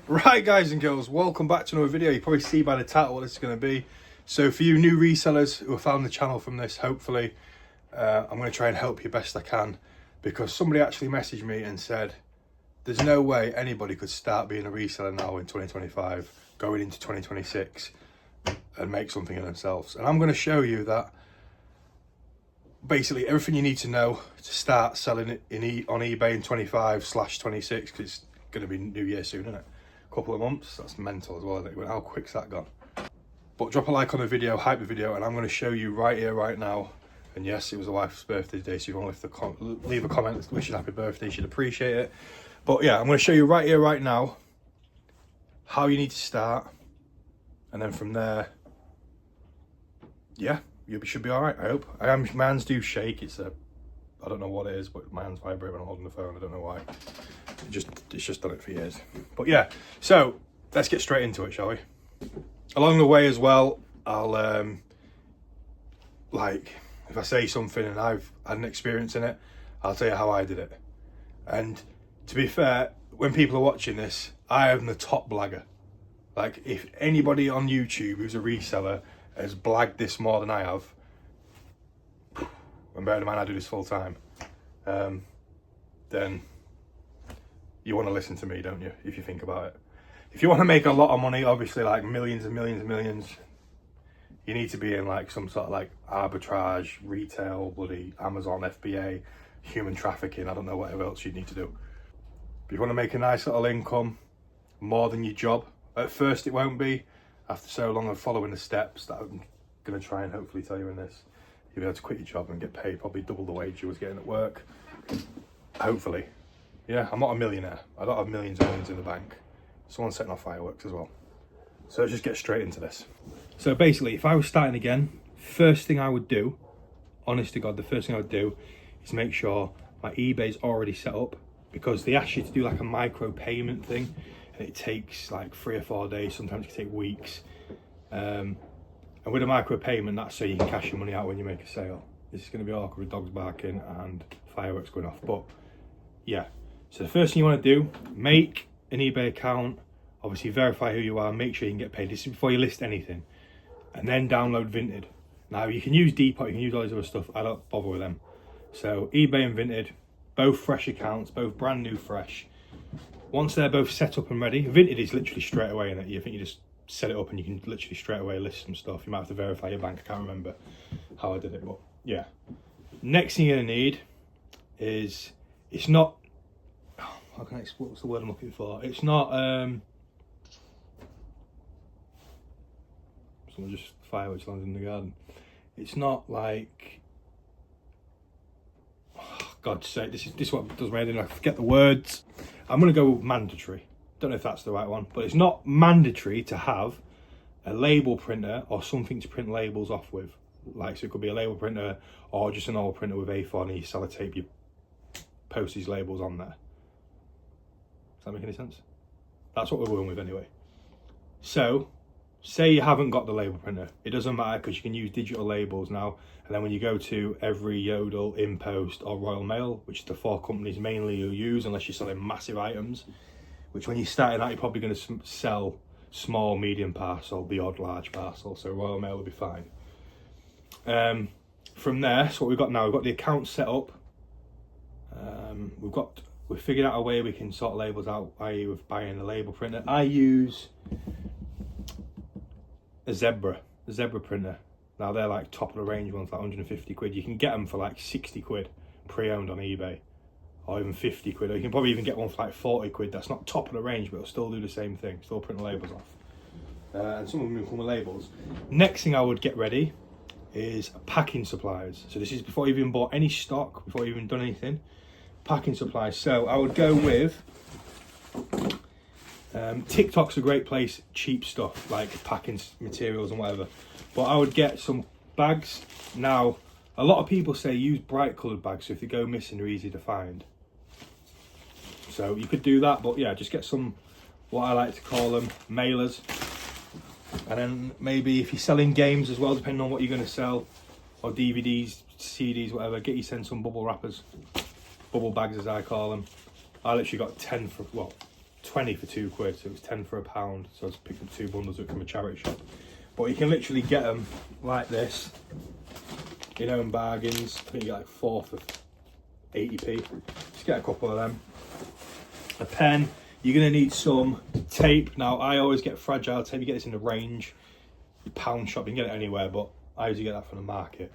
Right, guys and girls, welcome back to another video. You probably see by the title what this is going to be. So for you new resellers who have found the channel from this, hopefully I'm going to try and help you best I can, because somebody actually messaged me and said there's no way anybody could start being a reseller now in 2025 going into 2026 and make something of themselves. And I'm going to show you that basically everything you need to know to start selling it on eBay in 25/26, because it's going to be New Year soon, isn't it? Couple of months. That's mental as well, isn't it? How quick's that gone? But drop a like on the video, hype the video, and I'm going to show you right here, right now. And yes, it was the wife's birthday today, so if you want to leave a comment wishing happy birthday, she'd appreciate it. But yeah, I'm going to show you right here, right now, how you need to start, and then from there, yeah, you should be all right. I hope. My hands do shake. I don't know what it is, but my hands vibrate when I'm holding the phone. I don't know why. It's just done it for years. But yeah, so let's get straight into it, shall we? Along the way as well, I'll like, if I say something and I've had an experience in it, I'll tell you how I did it. And to be fair, when people are watching this, I am the top blagger. Like, if anybody on YouTube who's a reseller has blagged this more than I have, and bearing in mind I do this full time, then you want to listen to me, don't you, if you think about it. If you want to make a lot of money, obviously, like millions and millions and millions, you need to be in like some sort of like arbitrage, retail, bloody Amazon, FBA, human trafficking, I don't know, whatever else you need to do. But if you want to make a nice little income, more than your job, at first it won't be. After so long of following the steps that I'm going to try and hopefully tell you in this, you'll be able to quit your job and get paid probably double the wage you was getting at work. Hopefully. Yeah, I'm not a millionaire. I don't have millions and millions in the bank. Someone's setting off fireworks as well. So let's just get straight into this. So basically, if I was starting again, first thing I would do, honest to God, the first thing I would do is make sure my eBay's already set up, because they ask you to do like a micro payment thing, and it takes like 3 or 4 days, sometimes it can take weeks. And with a micro payment, that's so you can cash your money out when you make a sale. This is going to be awkward with dogs barking and fireworks going off, but yeah. So the first thing you want to do, make an eBay account, obviously verify who you are, make sure you can get paid. This is before you list anything. And then download Vinted. Now you can use Depot, you can use all this other stuff, I don't bother with them. So eBay and Vinted, both fresh accounts, both brand new fresh. Once they're both set up and ready, Vinted is literally straight away in it. You think you just set it up and you can literally straight away list some stuff. You might have to verify your bank, I can't remember how I did it, but yeah. Next thing you're gonna need is, it's not, how can I explain, what's the word I'm looking for? It's not, someone just fireworks landed in the garden. It's not like, oh, God's sake, this is what does my head in, I forget the words. I'm gonna go with mandatory. Don't know if that's the right one, but it's not mandatory to have a label printer or something to print labels off with. Like, so it could be a label printer or just an old printer with A4 and you sellotape, you post these labels on there. Does that make any sense? That's what we're going with anyway. So, say you haven't got the label printer. It doesn't matter, because you can use digital labels now. And then when you go to every Yodel, InPost or Royal Mail, which is the 4 companies mainly you'll use unless you're selling massive items, which when you're starting out, you're probably going to sell small, medium parcel, the odd large parcel. So Royal Mail will be fine. From there, so what we've got now, we've got the account set up. We've figured out a way we can sort labels out, i.e. with buying a label printer. I use a Zebra printer. Now they're like top of the range ones, like 150 quid. You can get them for like 60 quid pre-owned on eBay, or even 50 quid. Or you can probably even get one for like 40 quid. That's not top of the range, but it'll still do the same thing, still print the labels off. And some of them come with labels. Next thing I would get ready is packing supplies. So this is before you've even bought any stock, before you've even done anything. Packing supplies. So I would go with TikTok's a great place, cheap stuff like packing materials and whatever. But I would get some bags. Now, a lot of people say use bright coloured bags, so if they go missing, they're easy to find. So you could do that, but yeah, just get some, what I like to call them, mailers. And then maybe if you're selling games as well, depending on what you're going to sell, or DVDs, CDs, whatever, get you send some bubble wrappers. Bubble bags as I call them. I literally got 10 for, well, 20 for £2, so it was 10 for £1. So I just picked up 2 bundles from a charity shop. But you can literally get them like this, you know, in bargains. I think you get like 4 for 80p. Just get a couple of them. A pen. You're going to need some tape. Now, I always get fragile tape. You get this in the range, your pound shop. You can get it anywhere, but I usually get that from the market,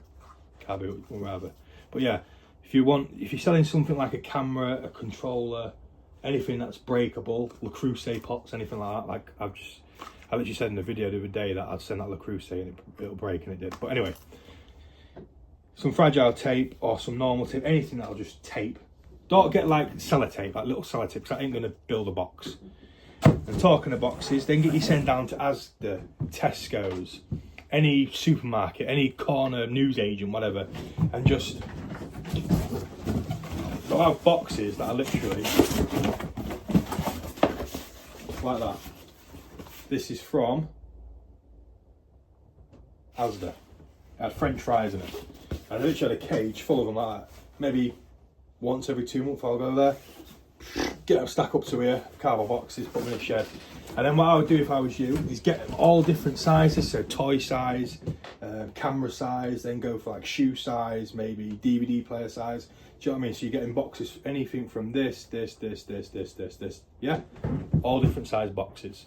car boot, or wherever. But yeah, if you're selling something like a camera, a controller, anything that's breakable, Le Creuset pots, anything like that. Like I literally said in the video the other day that I'd send that Le Creuset and it'll break, and it did. But anyway, some fragile tape or some normal tape, anything that'll just tape. Don't get like sellotape, like little sellotape, because that ain't going to build a box. And talking of boxes, then get you sent down to Asda, Tesco's, any supermarket, any corner newsagent, whatever, and just they'll have boxes that are literally like that. This is from Asda. It had French fries in it. And I literally had a cage full of them like that. Maybe once every 2 months I'll go there, get them stack up to here, cardboard boxes, put them in a shed. And then what I would do if I was you is get all different sizes, so toy size, camera size, then go for like shoe size, maybe DVD player size. Do you know what I mean? So you're getting boxes, anything from this, yeah? All different size boxes.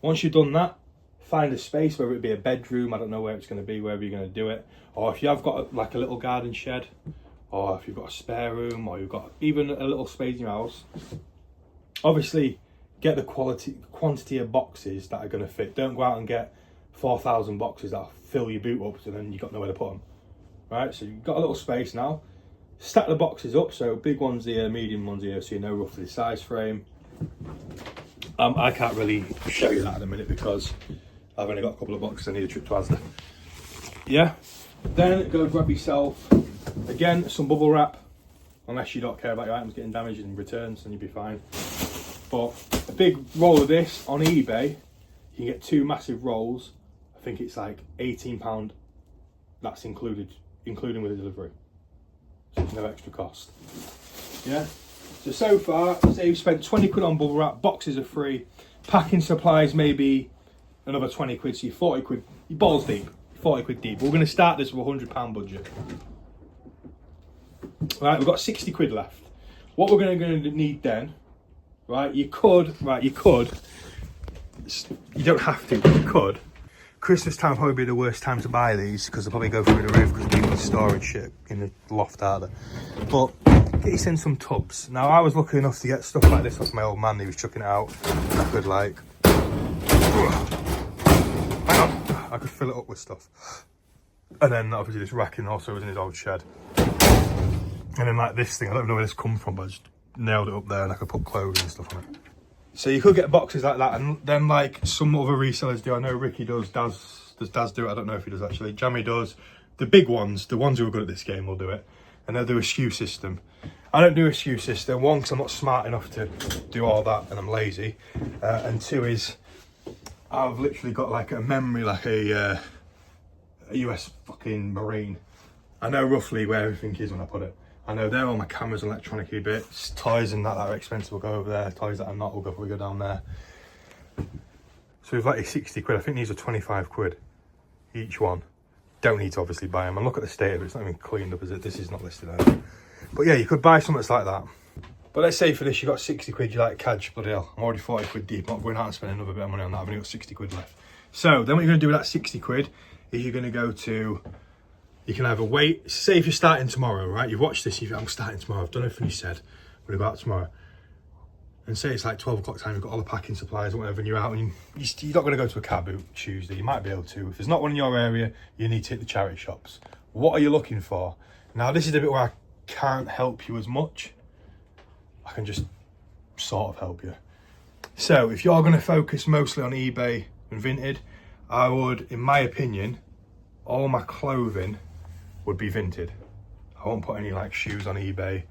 Once you've done that, find a space, whether it be a bedroom, I don't know where it's going to be, wherever you're going to do it. Or if you have got like a little garden shed, or if you've got a spare room, or you've got even a little space in your house, obviously get the quantity of boxes that are going to fit. Don't go out and get 4,000 boxes that'll fill your boot up, so then you've got nowhere to put them. Right, so you've got a little space now. Stack the boxes up, so big ones here, medium ones here, so you know roughly the size frame. I can't really show you that in a minute because I've only got a couple of boxes. I need a trip to Asda. Yeah, then go grab yourself, again, some bubble wrap, unless you don't care about your items getting damaged in returns, then you'll be fine. But a big roll of this on eBay, you can get 2 massive rolls. I think it's like £18. That's including with the delivery. So there's no extra cost. Yeah. So far, say you've spent 20 quid on bubble wrap, boxes are free, packing supplies maybe another 20 quid, so you're 40 quid, you're balls deep, 40 quid deep. We're going to start this with a £100 budget. Right, we've got 60 quid left. What we're going to need then, right, you don't have to, but you could. Christmas time probably be the worst time to buy these because they'll probably go through the roof because people are storing shit in the loft, are they? But get you in some tubs. Now I was lucky enough to get stuff like this off my old man. He was chucking it out. I could like, hang on, I could fill it up with stuff. And then obviously this racking also was in his old shed. And then like this thing, I don't know where this come from, but I just nailed it up there and I could put clothes and stuff on it. So you could get boxes like that, and then like some other resellers do. I know Ricky does Daz do it? I don't know if he does actually. Jammy does. The big ones, the ones who are good at this game will do it. And they'll do a SKU system. I don't do a SKU system. 1, because I'm not smart enough to do all that and I'm lazy. And 2 is I've literally got like a memory, like a US fucking Marine. I know roughly where everything is when I put it. I know there all my cameras and electronic bits, toys and that are expensive will go over there, toys that are not will go down there. So we've like 60 quid, I think these are 25 quid each one. Don't need to obviously buy them, and look at the state of it, it's not even cleaned up, is it? This is not listed out. But yeah, you could buy something that's like that. But let's say for this, you got 60 quid, you like catch, bloody hell, I'm already 40 quid deep, I'm not going out and spending another bit of money on that, I've only got 60 quid left. So then what you're gonna do with that 60 quid is you're gonna go to, you can either wait, say if you're starting tomorrow, right? You've watched this, I'm starting tomorrow, I've done everything you said, I'm gonna go out tomorrow. And say it's like 12 o'clock time, you've got all the packing supplies or whatever, and you're out and you're not gonna go to a car boot Tuesday, you might be able to. If there's not one in your area, you need to hit the charity shops. What are you looking for? Now this is the bit where I can't help you as much. I can just sort of help you. So if you're gonna focus mostly on eBay and Vinted, I would, in my opinion, all my clothing would be Vinted. I won't put any like shoes on eBay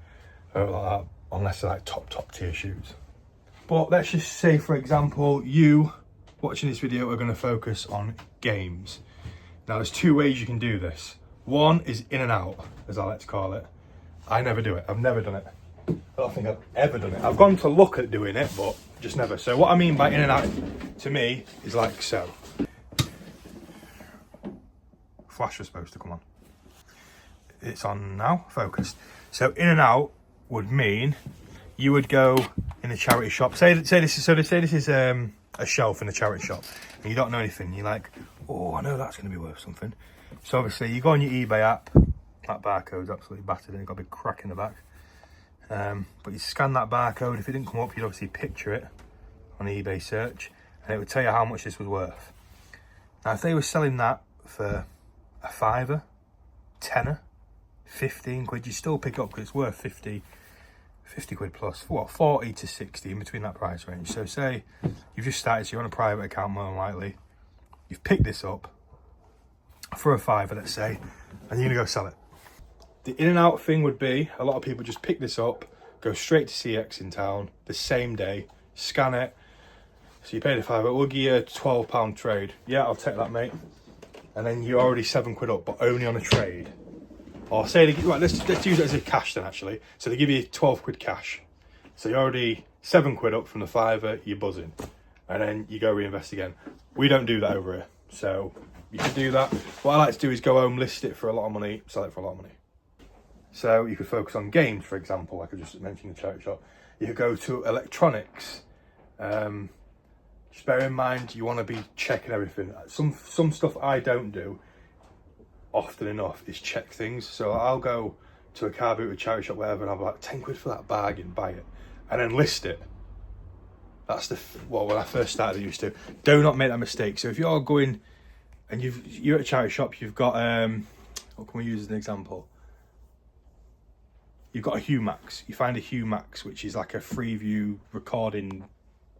or like that, unless they're like top tier shoes. But let's just say, for example, you watching this video are going to focus on games. Now there's 2 ways you can do this. One is in and out, as I like to call it. I never do it, I've never done it. I don't think I've ever done it. I've gone to look at doing it, but just never. So what I mean by in and out, to me, is like so. Flash was supposed to come on. It's on now, focused. So in and out would mean you would go in a charity shop. Say this is a shelf in a charity shop, and you don't know anything. You're like, oh, I know that's going to be worth something. So obviously you go on your eBay app. That barcode's absolutely battered and it's got a big crack in the back. But you scan that barcode. If it didn't come up, you'd obviously picture it on eBay search, and it would tell you how much this was worth. Now, if they were selling that for a fiver, tenner, 15 quid, you still pick up because it's worth 50 quid plus, what, 40 to 60 in between that price range. So say you've just started, so you're on a private account more than likely, you've picked this up for a fiver, let's say, and you're gonna go sell it. The in and out thing would be, a lot of people just pick this up, go straight to CX in town the same day, scan it. So you pay the fiver, we'll give you a £12 trade. Yeah, I'll take that, mate. And then you're already 7 quid up, but only on a trade. Or say, right, let's use it as a cash then, actually. So they give you 12 quid cash. So you're already 7 quid up from the fiver, you're buzzing. And then you go reinvest again. We don't do that over here. So you can do that. What I like to do is go home, list it for a lot of money, sell it for a lot of money. So you could focus on games, for example, like I just mentioned the charity shop. You could go to electronics. Just bear in mind, you want to be checking everything. Some stuff I don't do often enough is check things. So I'll go to a car boot, a charity shop, whatever, and I'll be like, 10 quid for that bargain, buy it. And then list it. That's when I first started, I used to. Do not make that mistake. So if you're going and you're at a charity shop, you've got, what can we use as an example? You've got a Humax. You find a Humax, which is like a Freeview recording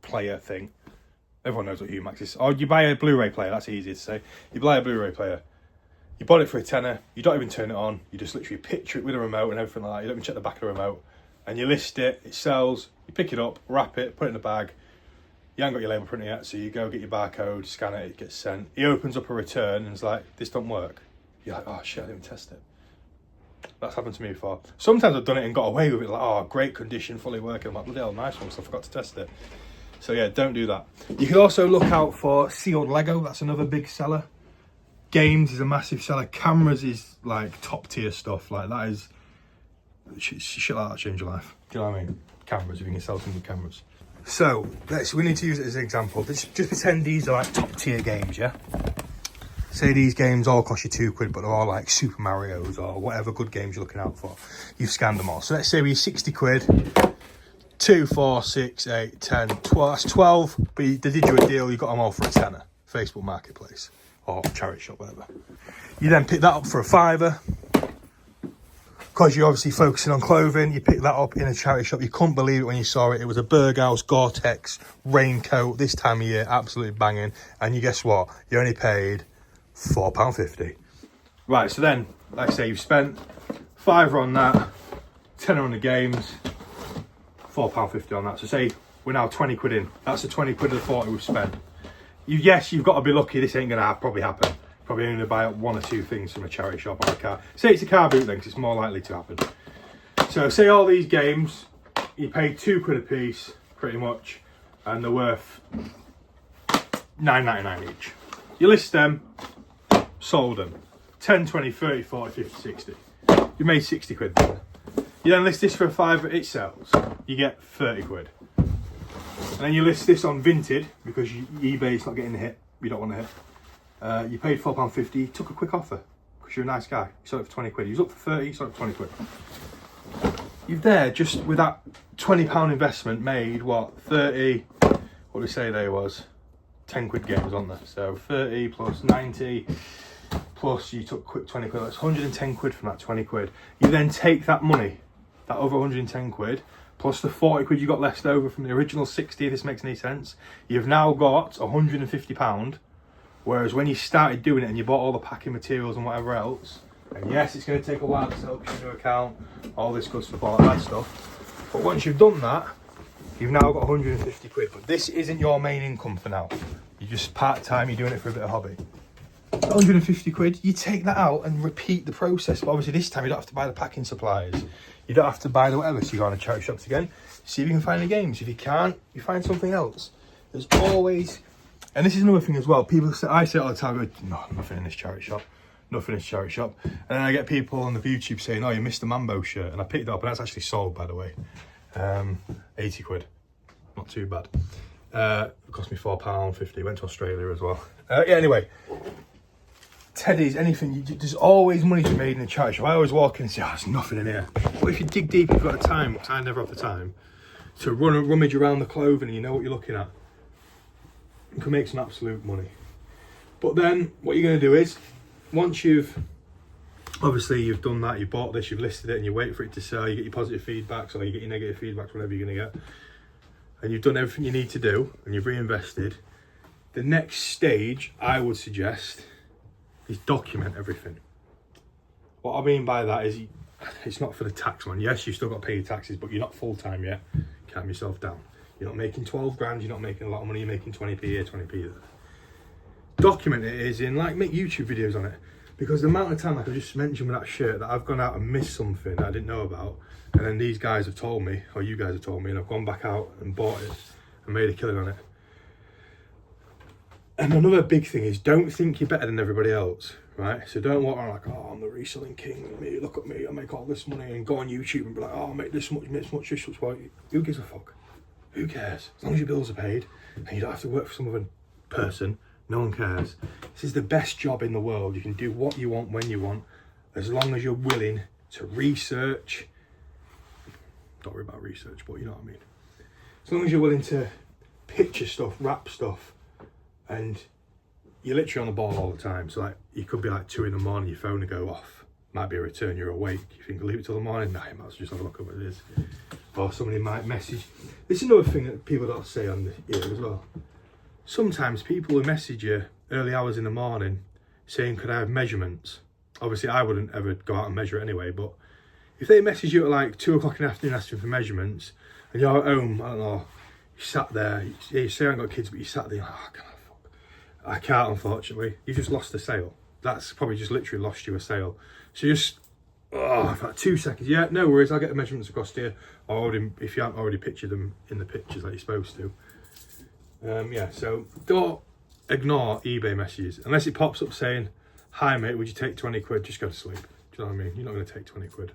player thing. Everyone knows what Humax is. Or you buy a Blu-ray player, that's easy to say. You buy a Blu-ray player. You bought it for a tenner. You don't even turn it on. You just literally picture it with a remote and everything like that. You don't even check the back of the remote. And you list it, it sells, you pick it up, wrap it, put it in the bag. You haven't got your label printed yet, so you go get your barcode, scan it, it gets sent. He opens up a return and is like, this don't work. You're like, oh shit, I didn't even test it. That's happened to me before. Sometimes I've done it and got away with it, like, oh, great condition, fully working. I'm like, bloody hell, nice one, so I forgot to test it. So yeah, don't do that. You can also look out for sealed Lego. That's another big seller. Games is a massive seller. Cameras is like top tier stuff. Like that is shit like that change your life. Do you know what I mean? Cameras, if you can sell some good cameras. So we need to use it as an example. Just pretend these are like top tier games, yeah? Say these games all cost you 2 quid, but they're all like Super Mario's or whatever good games you're looking out for. You've scanned them all. So let's say we're 60 quid. 2, 4, 6, 8, 10, 12. That's 12, but they did you a deal, you got them all for a tenner. Facebook Marketplace or charity shop, whatever. You then pick that up for a fiver. Because you're obviously focusing on clothing, you pick that up in a charity shop. You couldn't believe it when you saw it. It was a Berghaus Gore-Tex raincoat this time of year, absolutely banging. And you guess what? You only paid £4.50. Right, so then, like I say, you've spent £5 on that, tenner on the games, £4.50 on that. So say we're now 20 quid in. That's the 20 quid of the 40 we've spent. Yes, you've got to be lucky. This ain't going to probably happen. Probably only buy up 1 or 2 things from a charity shop or a car. Say it's a car boot then, because it's more likely to happen. So say all these games, you pay 2 quid a piece, pretty much, and they're worth £9.99 each. You list them, sold them. 10, 20, 30, 40, 50, 60. You made 60 quid then. You then list this for a fiver, it sells. You get 30 quid. And then you list this on Vinted, because eBay's not getting the hit. You don't want to hit. You paid £4.50, you took a quick offer, because you're a nice guy. You sold it for 20 quid. You was up for 30, you sold it for 20 quid. You've there, just with that £20 investment, made what, 30, what did we say there was? 10 quid games on there. So 30 plus 90, plus you took quick 20 quid, that's 110 quid from that 20 quid. You then take that money, that over 110 quid, plus the 40 quid you got left over from the original 60, if this makes any sense. You've now got £150, whereas when you started doing it and you bought all the packing materials and whatever else, and yes, it's going to take a while to set up your new account, all this good stuff, all that stuff, but once you've done that, you've now got 150 quid. But this isn't your main income for now. You're just part-time, you're doing it for a bit of hobby. 150 quid, you take that out and repeat the process. But obviously this time you don't have to buy the packing supplies. You don't have to buy the whatever. So you go on a charity shops again, see if you can find the games. If you can't, you find something else. There's always, and this is another thing as well. People say, I say all the time, I go, no, nothing in this charity shop. Nothing in this charity shop. And then I get people on the YouTube saying, oh, you missed the Mambo shirt. And I picked it up, and that's actually sold, by the way. 80 quid. Not too bad. It cost me £4.50. Went to Australia as well. Yeah, anyway. Teddies, anything, there's always money to be made in a charity shop. I always walk in and say, oh, there's nothing in here. But if you dig deep, you've got the time, because I never have the time, to run and rummage around the clothing and you know what you're looking at. You can make some absolute money. But then, what you're going to do is, once you've done that, you bought this, you've listed it, and you wait for it to sell, you get your positive feedbacks or you get your negative feedbacks, whatever you're going to get, and you've done everything you need to do and you've reinvested, the next stage I would suggest is document everything. What I mean by that is it's not for the tax one. Yes, you've still got to pay your taxes, but you're not full-time yet. Calm yourself down. You're not making 12 grand, you're not making a lot of money, you're making 20p here, 20p there. Document it is in, like, make YouTube videos on it, because the amount of time, like I just mentioned with that shirt, that I've gone out and missed something that I didn't know about, and then these guys have told me, or you guys have told me, and I've gone back out and bought it and made a killing on it. And another big thing is, don't think you're better than everybody else, right? So don't walk around like, oh, I'm the reselling king, me, look at me, I make all this money, and go on YouTube and be like, oh, I make this much, this much. Who gives a fuck? Who cares? As long as your bills are paid and you don't have to work for some other person, no one cares. This is the best job in the world. You can do what you want when you want, as long as you're willing to research. Don't worry about research, but you know what I mean. As long as you're willing to picture stuff, wrap stuff, and you're literally on the ball all the time. So like, you could be like 2 in the morning, your phone will go off. Might be a return, you're awake. You think, leave it till the morning? Nah, you might as well just have a look at what it is. Or somebody might message. This is another thing that people don't say on the here as well. Sometimes people will message you early hours in the morning saying, could I have measurements? Obviously, I wouldn't ever go out and measure it anyway, but if they message you at like 2 o'clock in the afternoon asking for measurements, and you're at home, I don't know, you sat there, you say I haven't got kids, but you sat there, you're like, oh, I can't, unfortunately. You've just lost a sale. That's probably just literally lost you a sale. So just, like 2 seconds. Yeah, no worries, I'll get the measurements across to you. Or already, if you haven't already pictured them in the pictures like you're supposed to. Yeah, so don't ignore eBay messages. Unless it pops up saying, hi mate, would you take 20 quid? Just go to sleep. Do you know what I mean? You're not going to take 20 quid.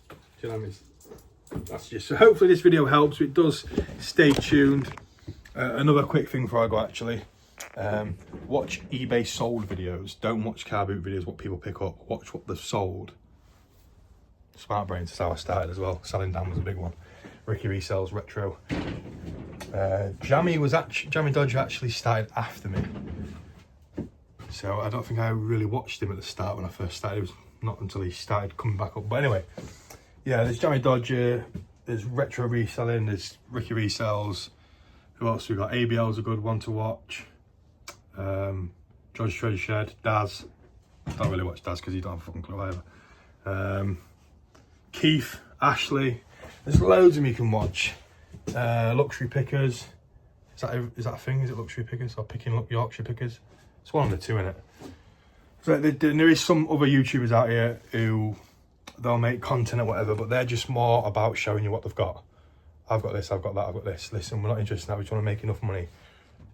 Do you know what I mean? That's just, so hopefully this video helps. If it does, stay tuned. Another quick thing before I go actually. Watch eBay sold videos. Don't watch car boot videos, what people pick up. Watch what they've sold. Smart brains is how I started as well. Selling down was a big one. Ricky resells retro. Jammy Dodger actually started after me. So I don't think I really watched him at the start when I first started. It was not until he started coming back up. But anyway, yeah, there's Jammy Dodger, there's retro reselling, there's Ricky resells. Who else we got? ABL's a good one to watch. George Treasure Shed, Daz. Don't really watch Daz because he don't have a fucking clue either. Keith, Ashley. There's loads of them you can watch. Luxury Pickers. Is that a thing? Is it Luxury Pickers or Picking Yorkshire Pickers? It's one of the two, innit? So there is some other YouTubers out here who they'll make content or whatever, but they're just more about showing you what they've got. I've got this, I've got that, I've got this. Listen, we're not interested in that. We just want to make enough money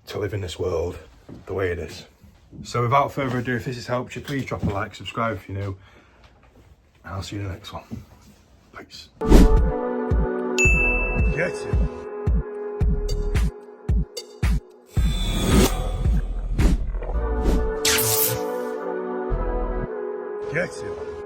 to live in this world the way it is. So without further ado, if this has helped you, please drop a like, subscribe if you're new, and I'll see you in the next one. Peace. Get it. Get it.